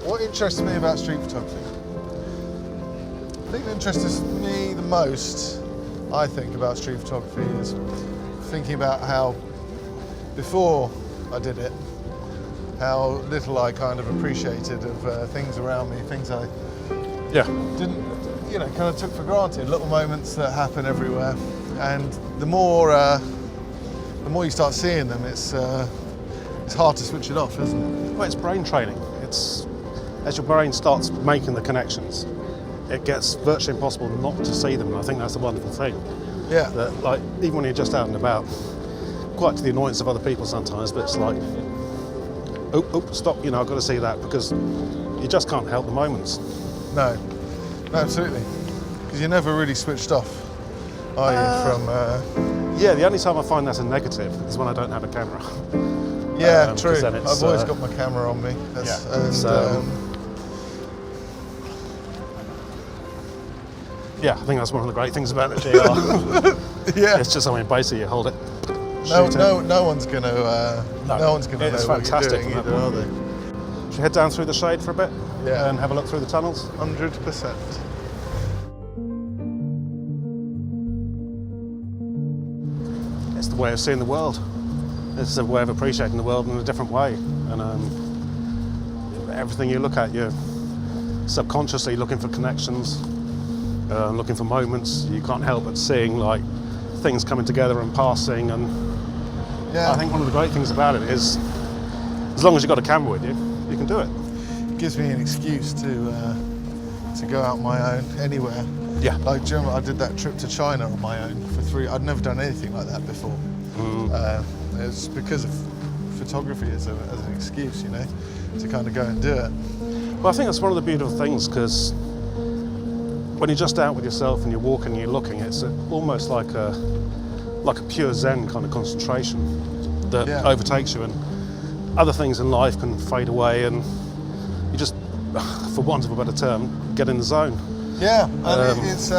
What interests me about street photography? I think what interests me the most, I think, about street photography is thinking about how, before I did it, how little I kind of appreciated of things around me, things I didn't, kind of took for granted, little moments that happen everywhere. And the more you start seeing them, it's hard to switch it off, isn't it? Well, it's brain training. It's as your brain starts making the connections, it gets virtually impossible not to see them. And I think that's the wonderful thing. Yeah. That, like, even when you're just out and about, quite to the annoyance of other people sometimes, but it's like, oh, stop, I've got to see that, because you just can't help the moments. No, absolutely. Because you're never really switched off, are you, from... Yeah, the only time I find that's a negative is when I don't have a camera. Yeah, true. I've always got my camera on me. Yeah, I think that's one of the great things about the GR. Yeah. It's just, basically you hold it. No one's going to know what you're doing either, are they? Should we head down through the shade for a bit? Yeah. And have a look through the tunnels? 100%. It's the way of seeing the world. It's a way of appreciating the world in a different way. And everything you look at, you're subconsciously looking for connections, looking for moments. You can't help but seeing like things coming together and passing. And I think one of the great things about it is, as long as you've got a camera with you, you can do it. It gives me an excuse to go out on my own anywhere. Yeah. Like, do you remember I did that trip to China on my own for 3. I'd never done anything like that before. It was because of photography as an excuse, to kind of go and do it. Well, I think that's one of the beautiful things, because when you're just out with yourself and you're walking and you're looking, it's almost like a pure Zen kind of concentration that overtakes you, and other things in life can fade away, and you just, for want of a better term, get in the zone. Yeah, and it's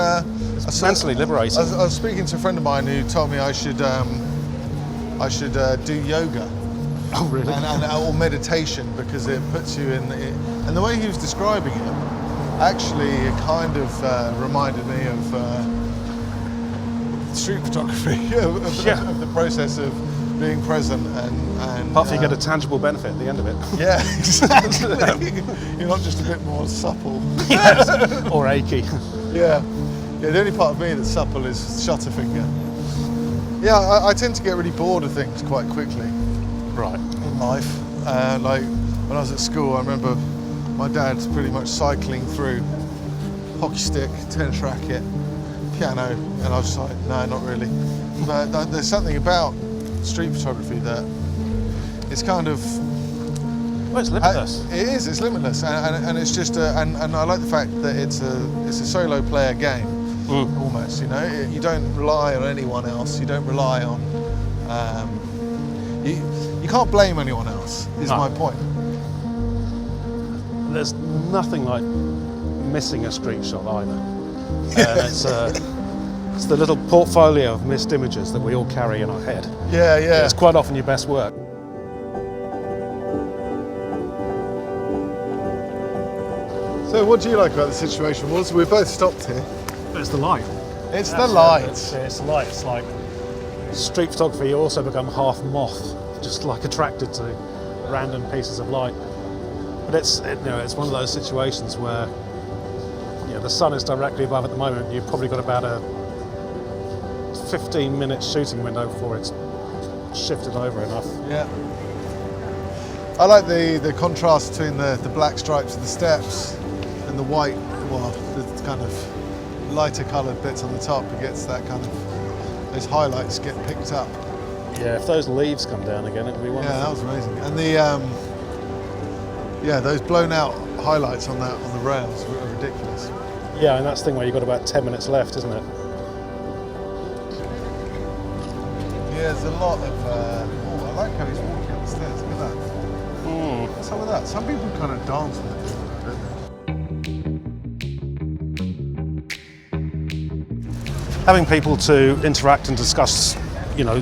mentally liberating. I was speaking to a friend of mine who told me I should do yoga. Oh, really? Or meditation, because it puts you in it. And the way he was describing it, actually, it kind of reminded me of street photography, of the process of being present and apart from you get a tangible benefit at the end of it. Yeah, exactly. You're not just a bit more supple. Yes, or achy. Yeah, the only part of me that's supple is shutter finger. Yeah, I tend to get really bored of things quite quickly. Right. In life. Like when I was at school, I remember my dad pretty much cycling through hockey stick, tennis racket, piano, and I was like, no, not really. But there's something about street photography that it's kind of... Well, it's limitless. It is, it's limitless, and it's just, and I like the fact that it's a solo player game, almost, You don't rely on anyone else, you don't rely on, you can't blame anyone else, is my point. There's nothing like missing a street shot either. And it's the little portfolio of missed images that we all carry in our head. Yeah. It's quite often your best work. So what do you like about the situation? Well, we both stopped here. It's the light. It's the light. It's the light. It's like street photography, you also become half moth, just like attracted to random pieces of light. But it's one of those situations where the sun is directly above at the moment. You've probably got about a 15-minute shooting window before it's shifted over enough. Yeah. I like the contrast between the black stripes of the steps and the white, the kind of lighter coloured bits on the top. It gets that kind of, those highlights get picked up. Yeah, if those leaves come down again, it'd be wonderful. Yeah, that was amazing. And those blown out highlights on the rails were ridiculous. Yeah, and that's the thing where you've got about 10 minutes left, isn't it? Yeah, there's a lot of... I like how he's walking up the stairs, look at that. What's up with that? Some people kind of dance with it, don't they? Having people to interact and discuss,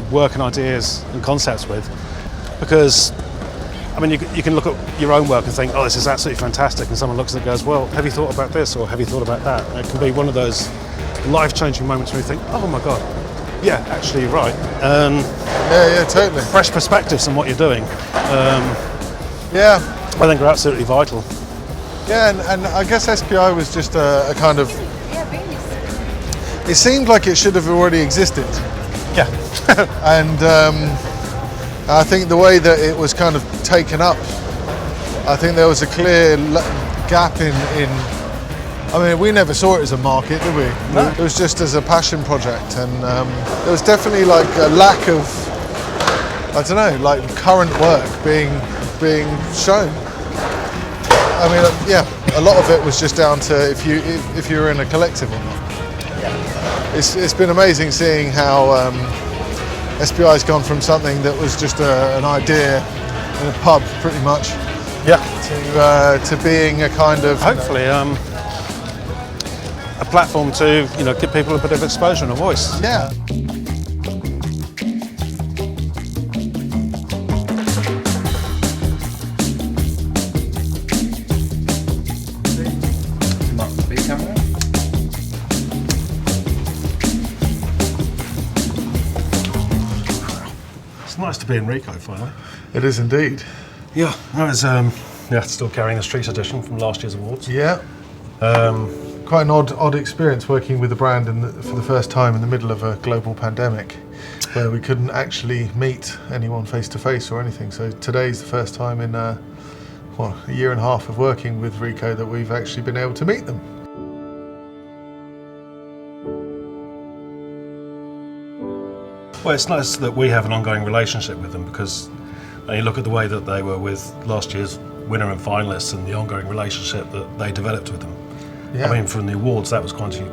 work and ideas and concepts with, because I mean, you can look at your own work and think, oh, this is absolutely fantastic, and someone looks at it and goes, well, have you thought about this, or have you thought about that? And it can be one of those life-changing moments where you think, oh my God, yeah, actually you're right. Yeah, totally. Fresh perspectives on what you're doing. Yeah. I think are absolutely vital. Yeah, and I guess SPi was just a kind of, it seemed like it should have already existed. Yeah. And I think the way that it was kind of taken up, I think there was a clear gap in I mean, we never saw it as a market, did we? No. It was just as a passion project, and there was definitely like a lack of, I don't know, like current work being shown. I mean, yeah, a lot of it was just down to if you were in a collective or not. Yeah. It's been amazing seeing how SPi has gone from something that was just an idea in a pub, pretty much, to being a kind of hopefully a platform to give people a bit of exposure and a voice. Yeah. It's nice to be in RICOH finally. It is indeed. Yeah, I was still carrying the street edition from last year's awards. Yeah. Quite an odd experience working with the brand for the first time in the middle of a global pandemic, where we couldn't actually meet anyone face to face or anything. So today's the first time in a year and a half of working with RICOH that we've actually been able to meet them. Well, it's nice that we have an ongoing relationship with them, because when you look at the way that they were with last year's winner and finalists and the ongoing relationship that they developed with them. Yeah. I mean, from the awards, that was quite a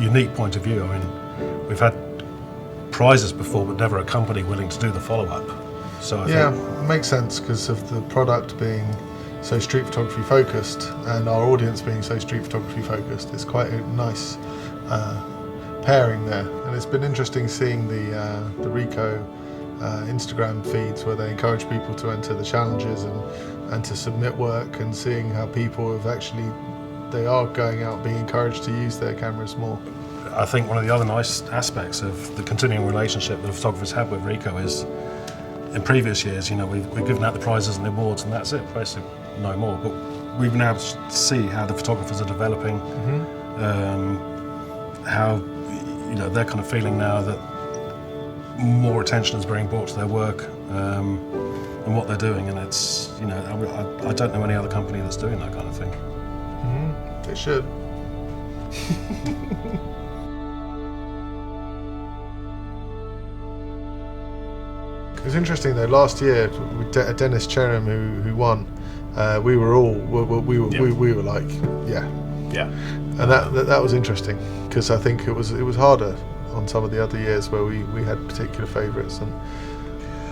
unique point of view. I mean, we've had prizes before, but never a company willing to do the follow-up. So I think it makes sense because of the product being so street photography focused and our audience being so street photography focused. It's quite a nice pairing there, and it's been interesting seeing the RICOH Instagram feeds where they encourage people to enter the challenges and to submit work, and seeing how people have actually, they are going out being encouraged to use their cameras more. I think one of the other nice aspects of the continuing relationship that the photographers have with RICOH is, in previous years, we've given out the prizes and the awards and that's it, basically no more. But we've been able to see how the photographers are developing, how they're kind of feeling now that more attention is being brought to their work and what they're doing, and it's I don't know any other company that's doing that kind of thing. They should. It was interesting though. Last year, with Dennis Cherham, who won, we were like, yeah, and that was interesting, because I think it was harder on some of the other years where we had particular favourites,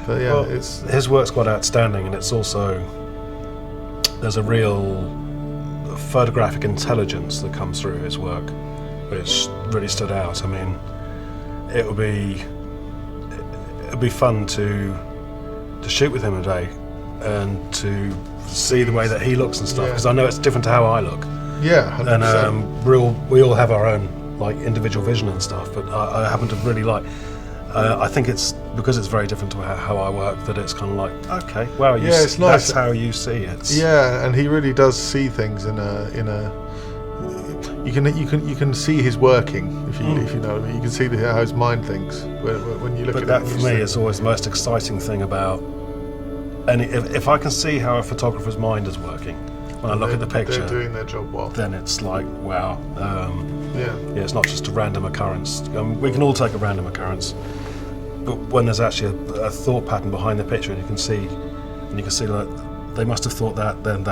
but yeah, well, his work's quite outstanding, and it's also, there's a real photographic intelligence that comes through his work, which really stood out. I mean, it would be fun to shoot with him a day and to see the way that he looks and stuff, because I know it's different to how I look. Yeah, 100%. And we all have our own individual vision and stuff, but I happen to really I think it's because it's very different to how I work, that it's kind of like, okay, wow, it's nice. That's how you see it. Yeah, and he really does see things in a. You can see his working, if you know what I mean. You can see how his mind thinks when you look at it. But that for me is always the most exciting thing about. And if I can see how a photographer's mind is working when I look at the picture, they're doing their job well. Then it's like, wow. Yeah, it's not just a random occurrence. We can all take a random occurrence, but when there's actually a thought pattern behind the picture, and you can see like they must have thought that, then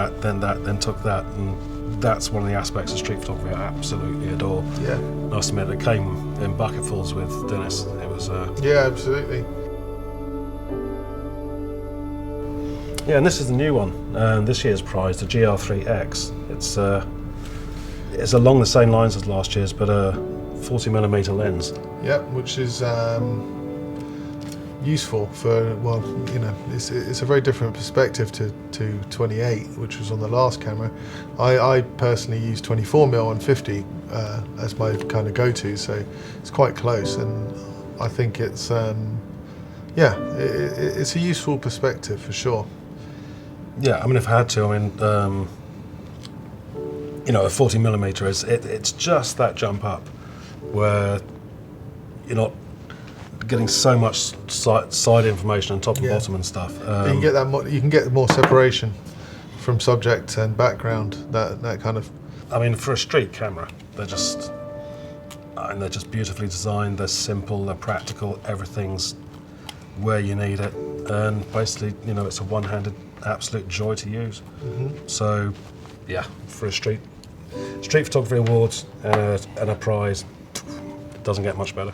took that, and that's one of the aspects of street photography I absolutely adore. Yeah, I must admit, it came in bucketfuls with Dennis. It was yeah, absolutely. Yeah, and this is the new one. This year's prize, the GR3X. It's along the same lines as last year's, but a 40mm lens. Yeah, which is useful for, well, you know, it's a very different perspective to 28, which was on the last camera. I personally use 24mm and 50 as my kind of go-to, so it's quite close, and I think it's it's a useful perspective for sure. Yeah, I mean, if I had to, I mean, you know, a 40mm it's just that jump up where you're not getting so much side information on top and bottom and stuff. You can get that you can get more separation from subject and background. That kind of. I mean, for a street camera, they're just beautifully designed. They're simple. They're practical. Everything's where you need it, and basically, you know, it's a one-handed absolute joy to use. So, yeah, for a street photography awards and a prize, it doesn't get much better.